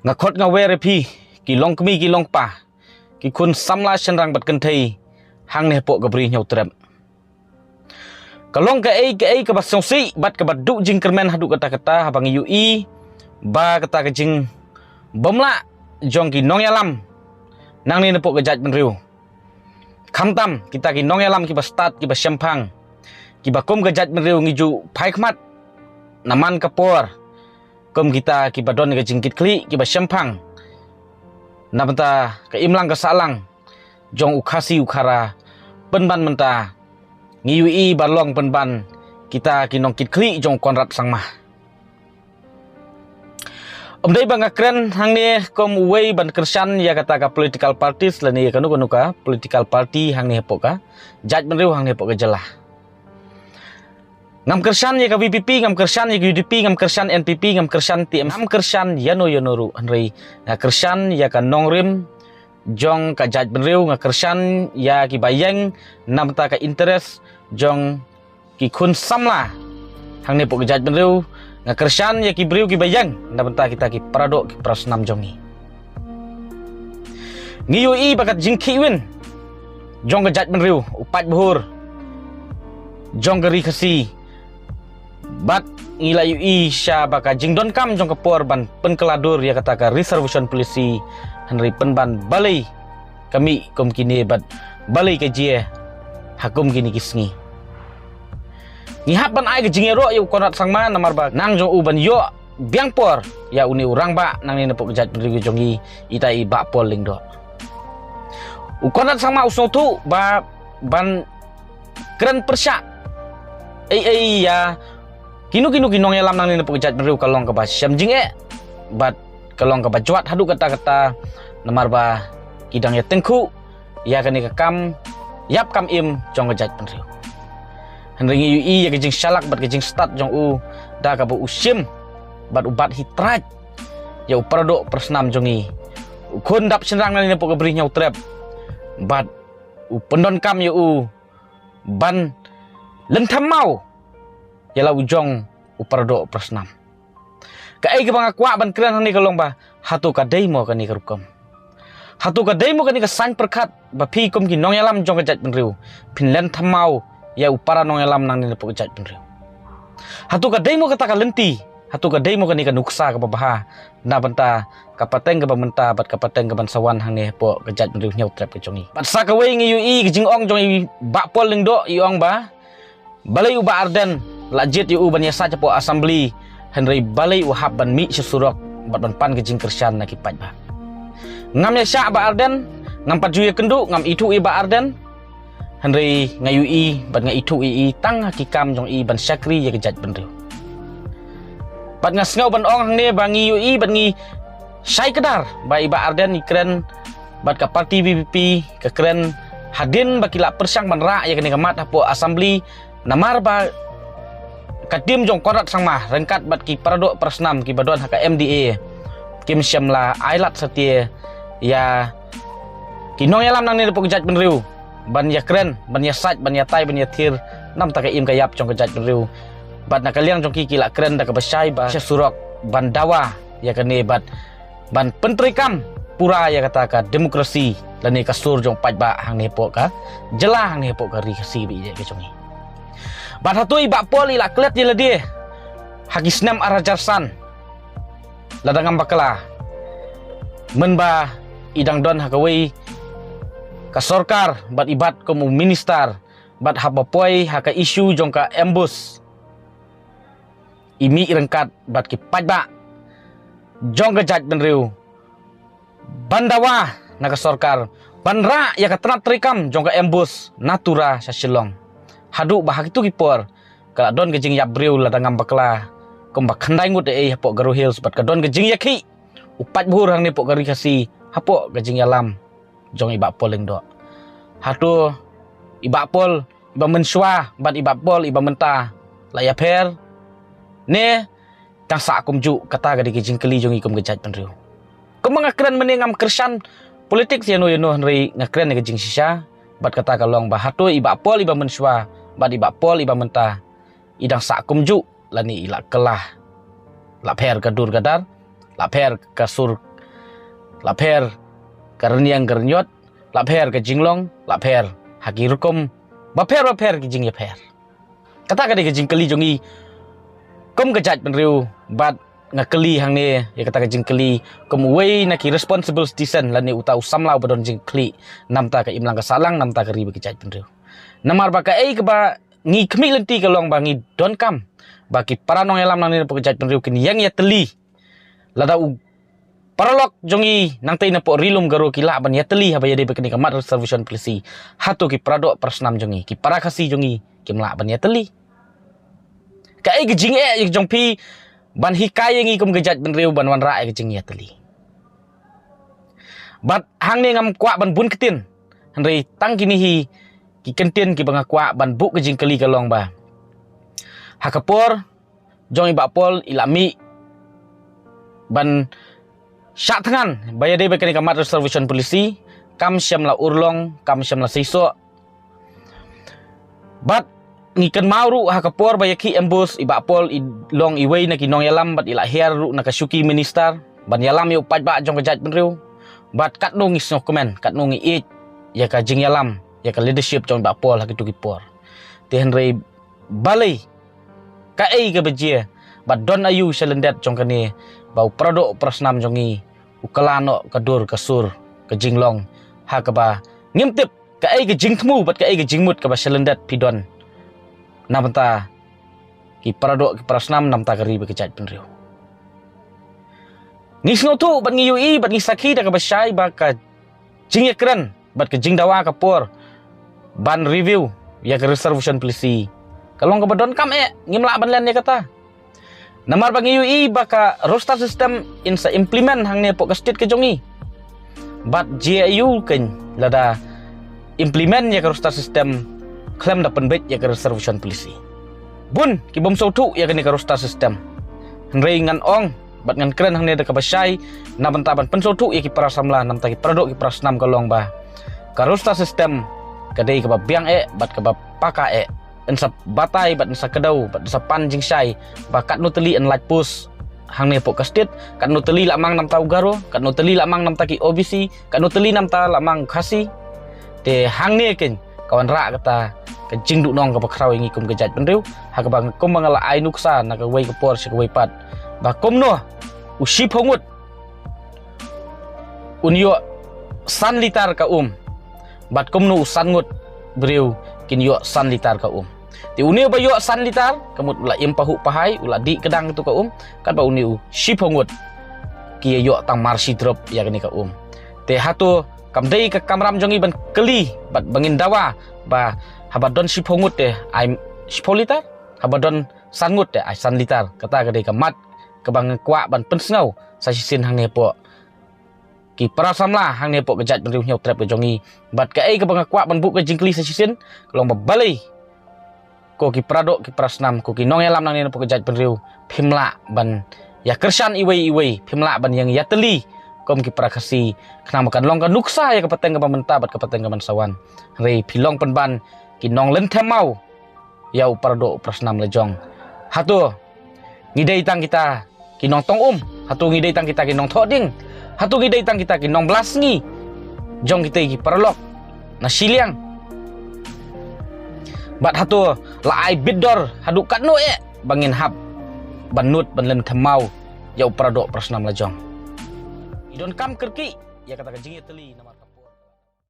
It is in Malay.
ngakot ngawe repi ki long kemi ki long pa ki kun samla senrang bat kenthei hang ne po gabri nyau trem kalong ke ai ke basong si bat ke badu jing kermen hadu kata-kata habang UI ba kata ke jing bomla jong ki nong yalam nang ni nepok gejat benriu khamtam kita ki nong yalam ki ba start ki ba sempang ki ba kom gejat benriu ngiju phaikmat naman kapor kom kita ki ba don ke jingkit kli ki ba sempang nabenta ke imlang ke salang jong ukhasi ukhara penban menta ngiui balong penban kita kinong kit kli jong konrat sangmah omdai banga kren hang ni kom wei ban kersan ya kata ka political parties lani kanu ka political party hang ni hepoka jaj benriu hang ni hepoka jelah ngam kersan ya ka VPP ngam kersan ya ka UDP ngam kersan NPP ngam kersan TM ngam kersan yano yonoru henry kersan ya ka nongrim jong ka jaj benriu nga kersan ya ki bayeng namta ka interest jong ki kun samla hang ni pok jaj benriu nga kersan ya ki briu ki bayeng namta kita ki paradok ki prasnam jongi ngiui bakat jingki win jong ka jaj benriu upat buhur jong ka rikasi bat ngila UI sya baka jingdon kam jong kapor ban penkeladur ya kata ka reservation policy henry penban balai kami kom kini bat balai ke jie hakum kini kisngi ngihap ban ai ke jingero yu konrat sangma namar ba nang jong u ban yo biang por ya uni urang ba nang ni nepok jat beri jongi itai ba pol ling do u konrat sangma usong tu ba ban keren persyak ya kinu kinong yalam nang ni nepok jat beri kalong ka ba syam jing bat kalong ka ba juat hadu kata-kata namar ba kidang ya tengku ya kani ka kam yap kam im jong jat beri henry UI ya kejing shalak bat kejing start jong u da ka bu usim bat ubat hitraj ya uparado persnam jongi ukun dap senrang nang nepok beri nyau trep bat u pendon kam ya u ban lentham mau yalah ujong uparado persnam ka ai ke bang akwa ban kren hani kalong ba hatu ka demo kani karukom hatu ka demo kani ka san perkat ba phi kom ki nong yalam jong ka jat benriu pinlen thamau ya upara nong yalam nang ni pok jat benriu hatu ka demo kata ka lenti hatu ka demo kani ka nuksa ka babaha na banta ka pateng ka bamenta bat ka pateng ka bansawan hang ni pok ka jat benriu nyau trap ka jongi bat sa ka wei ngi UI ki jing ong jong ba pol ling do i ong ba balai uba arden lajit yu ban yasa capo assembly henry balai uhab ban mi sesurok bat ban pan kejing kersan na kipat ba ngam yasa ba arden ngam pat juya kendu ngam itu i ba arden henry ngayui bat nga itu i tang hakikam jong i ban syakri ya kejat benriu bat ngasngau ban ong hang ne bangi ui bat ngi syai kedar ba i ba arden ikren bat ka parti VPP ke keren hadin bakila persang ban ra ya kene kamat hapo assembly namar ba katim jong korat sangmah rengkat bat ki paradok persnam ki badon haka MDA kim syamla ailat setia ya kinong yalam nang ni pok jat benriu ban ya keren ban ya saj ban ya tai ban ya thir nam ta ka im kayap jong jat benriu bat nak kaliang jong ki kila keren da ka besai ba surok ban dawa ya kene bat ban pentrikam pura ya kata ka demokrasi lani kasur jong pajba hang ni pok ka jelah hang ni pok ka rikasi bi je ke jongi bat hatui bak pol ila klet je ladi hagisnam arajarsan ladangam bakala menba idang don hakawai ka sorkar bat ibat komu minister bat habapoi haka isu jongka embus imi rengkat bat ki pajba jongka jat benriu bandawa naka sorkar banra ya ka tenat trikam jongka embus natura sasilong hadu bahak itu kipor kala don gejing yap briu ladangam bakla kombak khandai ngut hapok garu hills bat ka don gejing yakhi upat buhur hang ni pok gari kasi hapok gejing yalam jong ibak poling do hatu ibak pol iba mensua bat ibak pol iba menta la ya per ne tang sa kum ju kata gadi gejing keli jong ikum gejat benriu kemang akran menengam kersan politik siano yano henry ngakren gejing sisa bat kata kalong ba hatu ibak pol iba mensua bat ibak pol iba menta idang sakum ju lani ila kelah la per gadur gadar la per kasur lapher karniang garnyot lapher ke jinglong lapher haki rukom bapher ke jing yapher kata ke jing keli jongi kom kejat penriu bat ngakeli hang ne ya kata ke jing keli kom wei naki responsible citizen lani utau samlau badon jing keli namta ke imlang ke salang namta ke ribe kejat penriu namar ba ka ei ke ba ngi kemi lenti ke long ba ngi don kam baki para nong elam nang ne pokejat penriu kini yang ya teli lada u paralok jongi nang tay na po rilum garo kila ban ya teli habaya de bekeni kamat reservation polisi hatu ki prado persnam jongi ki para kasi jongi ki mla ban ya teli ka ai gejing e jong pi ban hikay ngi kum gejat penriu ban wan ra e gejing ya teli bat hang ne ngam kwa ban bun ketin henry tang kini hi ki kentien ki banga kwa ban bu gejing keli kalong ba hakapor jong iba pol ilami ban syak tangan bayar dia bekani kamat reservation polisi kam syam la urlong kam syam la siso bat ngiken mauru hakapor bayaki embus iba pol long iwei na kinong yalam bat ila her ru na kasuki minister ban yalam yu pat ba jong kejat penriu bat kat nong is no komen kat nong i ya ka jing yalam ya ka leadership jong iba pol hakitu kipor te henry balai ka ei ke bejie bat don ayu selendet jong kane bau prado prasnam jongi ukalano kadur kasur ke jinglong ha ka ba ngimtip ka ei ke jingtmu bat ka ei ke jingmut ka ba selendet pidon namta ki prado ki prasnam namta kari be kejat penriu ngisno tu bat ngi ui bat ngi sakhi da ka ba syai ba ka jing ekran bat ke jing dawa ka por ban review ya ke reservation polisi kalong ka ba don kam ngimla ban len ya kata namar bagi UI baka roster system insa implement hang ne pok state ke jongi bat GIU ken lada implement ya ke roster system klaim da penbet ya ke reservation polisi bun ki bom sautu ya ke roster system henry ngan ong bat ngan keren hang ne da ka basai na bantaban pensautu ya ki para samla nam ta ki produk ki prasnam kalong ba ka roster system kadai ka ba biang bat ka ba paka ensa batai bat ensa kedau bat ensa panjing syai bakat no teli en light post hang ne pok state kat no teli lamang nam tau garo kat no teli lamang nam taki OBC kat no teli nam ta lamang khasi te hang ne ken kawan ra kata ke jing du nong ka bakrau ngi kum kejat penriu ha ka bang kum mangala ai nuksa na ka wei ka por se ka wei pat ba kum no usi phongut unyo san litar ka bat kum no san ngut breu kin yo san litar ka ti uni ba yo san litar kamut ula impahu pahai ula di kedang tu ka kan ba uni shiphangut ki yo tang marsi drop ya kani ka te hatu kamdei ka kamram jongi ban keli bat bangin dawa ba habadon shiphangut te ai shipolitar habadon sangut te ai san litar kata kadai ka mat ka bang kwa ban pensngau sa sisin hang ne po ki prasamla hang ne po kejat penriu nyau trap ke jongi bat ka ei ka bang kwa ban bu ka jingkli sa sisin kalong balai ko ki prado ki prasnam ko ki nong elam nang ne po kejat penriu phimla ban ya kersan iwei phimla ban yang ya teli kom ki prakasi kena makan long ka nuksa ya kapateng ka pamenta bat kapateng ka mansawan rei philong penban ki nong len themau ya prado prasnam lejong hatu ngidei tang kita ki nong tong hatu ngidei tang kita ki nong thoding hatu ngidei tang kita ki nong blasngi jong kita ki parlok na siliang bat hatu laai bidor hadu katno bangin hab banut banlen themau ya prado prasnam lejong idon kam kerki ya kata kajing teli namar